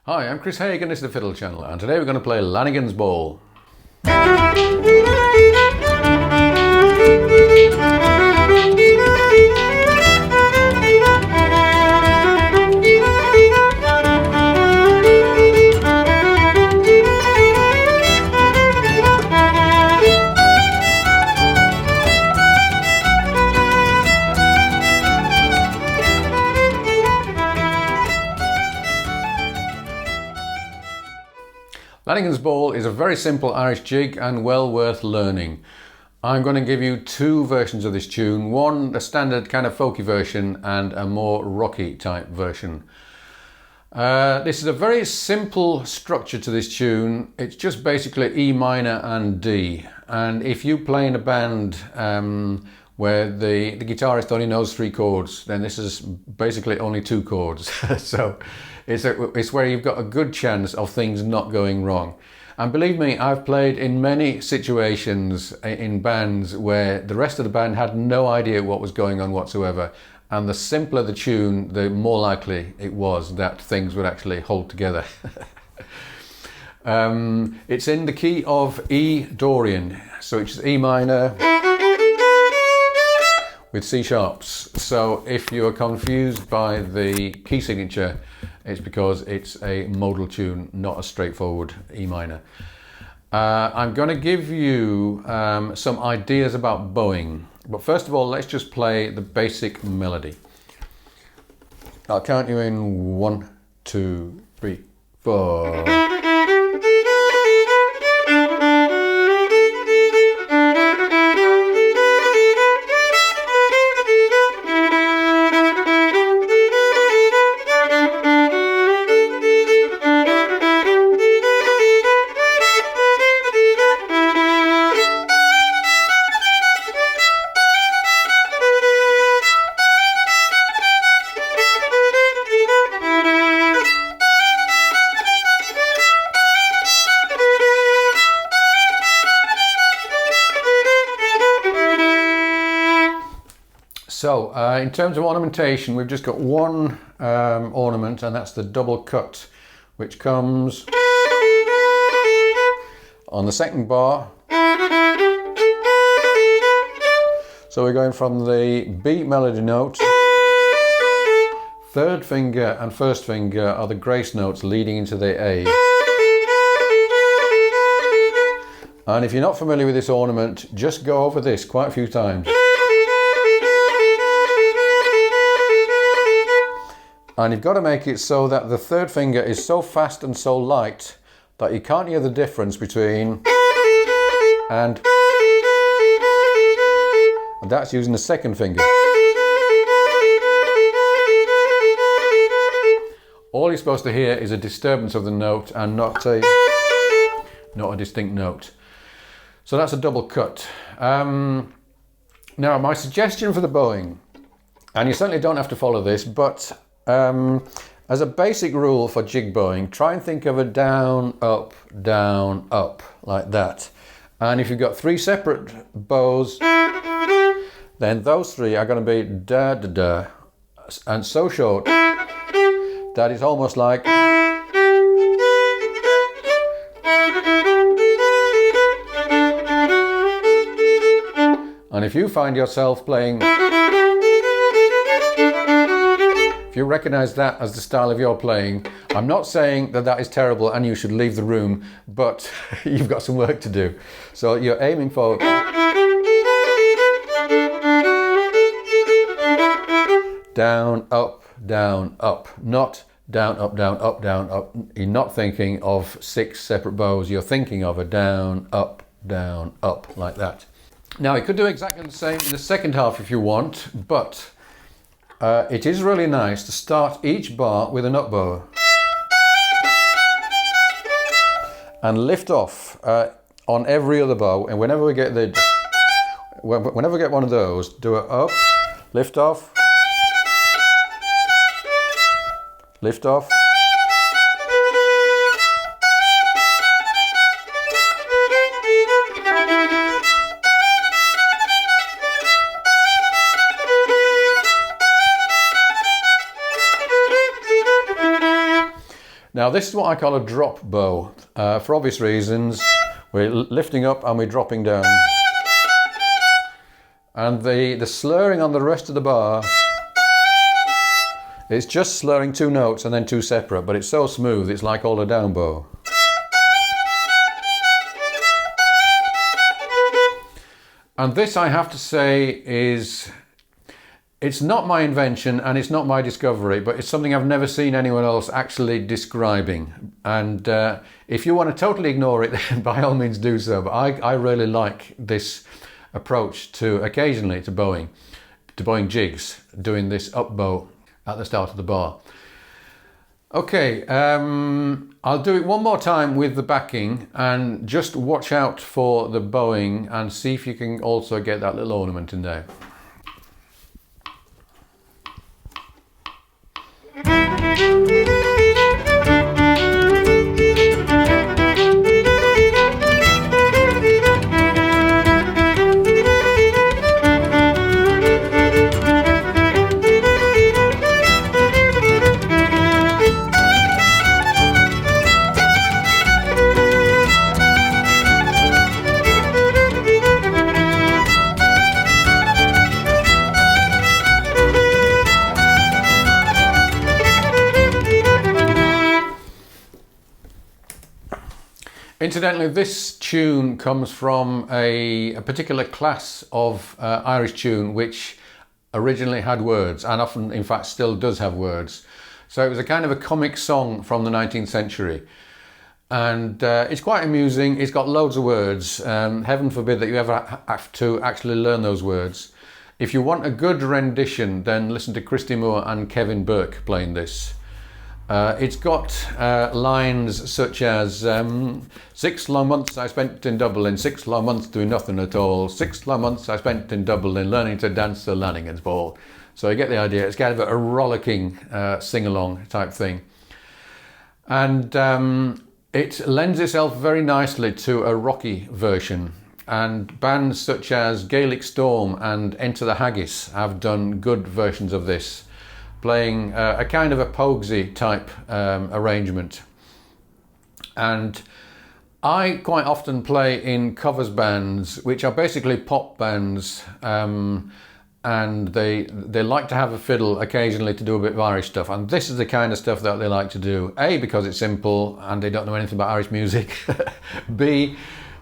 Hi, I'm Chris Haigh and this is the Fiddle channel, and today we're going to play Lanigan's Ball. Lanigan's Ball is a very simple Irish jig and well worth learning. I'm going to give you two versions of this tune, one the standard kind of folky version and a more rocky type version. This is a very simple structure to this tune. It's just basically E minor and D, and if you play in a band where the guitarist only knows three chords, then this is basically only two chords. So it's where you've got a good chance of things not going wrong. And believe me, I've played in many situations in bands where the rest of the band had no idea what was going on whatsoever. And the simpler the tune, the more likely it was that things would actually hold together. It's in the key of E Dorian, so it's E minor with C sharps. So if you are confused by the key signature, it's because it's a modal tune, not a straightforward E minor. I'm going to give you some ideas about bowing, but first of all, let's just play the basic melody. I'll count you in 1, 2, 3, 4. So, in terms of ornamentation, we've just got one ornament, and that's the double cut, which comes on the second bar. So we're going from the B melody note, third finger and first finger are the grace notes leading into the A. And if you're not familiar with this ornament, just go over this quite a few times. And you've got to make it so that the third finger is so fast and so light that you can't hear the difference between and that's using the second finger. All you're supposed to hear is a disturbance of the note and not a distinct note. So that's a double cut. Now my suggestion for the bowing, and you certainly don't have to follow this, but as a basic rule for jig bowing, try and think of a down, up, like that. And if you've got three separate bows, then those three are going to be da, da, da, and so short that it's almost like. And if you find yourself playing, if you recognize that as the style of your playing, I'm not saying that that is terrible and you should leave the room, but you've got some work to do. So you're aiming for down, up, not down, up, down, up, down, up. You're not thinking of 6 separate bows, you're thinking of a down, up, like that. Now you could do exactly the same in the second half if you want, but it is really nice to start each bar with an up bow and lift off on every other bow, and whenever we get one of those, do it up, lift off, lift off, Now this is what I call a drop bow. For obvious reasons, we're lifting up and we're dropping down. And the slurring on the rest of the bar, it's just slurring 2 notes and then 2 separate, but it's so smooth, it's like all a down bow. And this, I have to say, it's not my invention and it's not my discovery, but it's something I've never seen anyone else actually describing. And if you want to totally ignore it, then by all means do so. But I really like this approach to occasionally to bowing jigs, doing this up bow at the start of the bar. Okay, I'll do it one more time with the backing, and just watch out for the bowing and see if you can also get that little ornament in there. Incidentally, this tune comes from a particular class of Irish tune which originally had words, and often in fact still does have words. So it was a kind of a comic song from the 19th century, and it's quite amusing. It's got loads of words. Heaven forbid that you ever have to actually learn those words. If you want a good rendition, then listen to Christy Moore and Kevin Burke playing this. It's got lines such as 6 long months I spent in Dublin, 6 long months doing nothing at all, 6 long months I spent in Dublin learning to dance the Lanigan's ball. So you get the idea. It's kind of a rollicking sing-along type thing. And it lends itself very nicely to a rocky version. And bands such as Gaelic Storm and Enter the Haggis have done good versions of this, playing a kind of a pogsy type arrangement. And I quite often play in covers bands, which are basically pop bands, and they like to have a fiddle occasionally to do a bit of Irish stuff. And this is the kind of stuff that they like to do. A, because it's simple and they don't know anything about Irish music. B,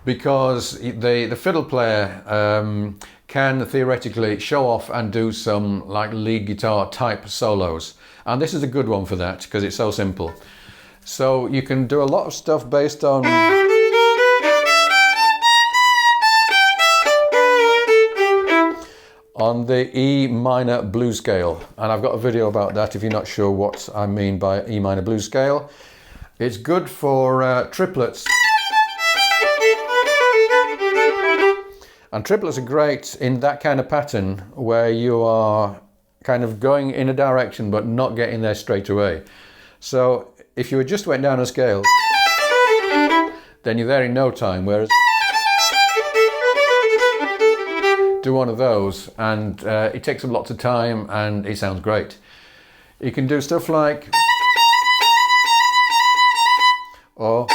because the fiddle player can theoretically show off and do some like lead guitar type solos, and this is a good one for that because it's so simple. So you can do a lot of stuff based on the E minor blues scale, and I've got a video about that if you're not sure what I mean by E minor blues scale. It's good for triplets. And triplets are great in that kind of pattern where you are kind of going in a direction but not getting there straight away. So if you just went down a scale, then you're there in no time, whereas do one of those and it takes up lots of time and it sounds great. You can do stuff like, or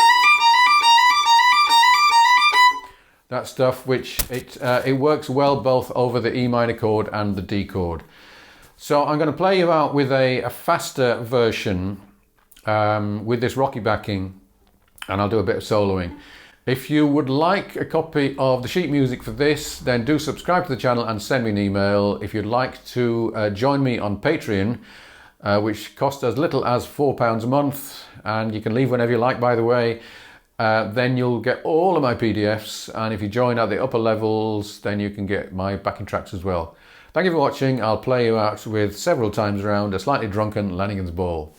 that stuff, which it works well both over the E minor chord and the D chord. So I'm going to play you out with a faster version with this rocky backing, and I'll do a bit of soloing. If you would like a copy of the sheet music for this, then do subscribe to the channel and send me an email. If you'd like to join me on Patreon, which costs as little as £4 a month, and you can leave whenever you like, by the way, then you'll get all of my PDFs, and if you join at the upper levels, then you can get my backing tracks as well. Thank you for watching. I'll play you out with several times around a slightly drunken Lanigan's ball.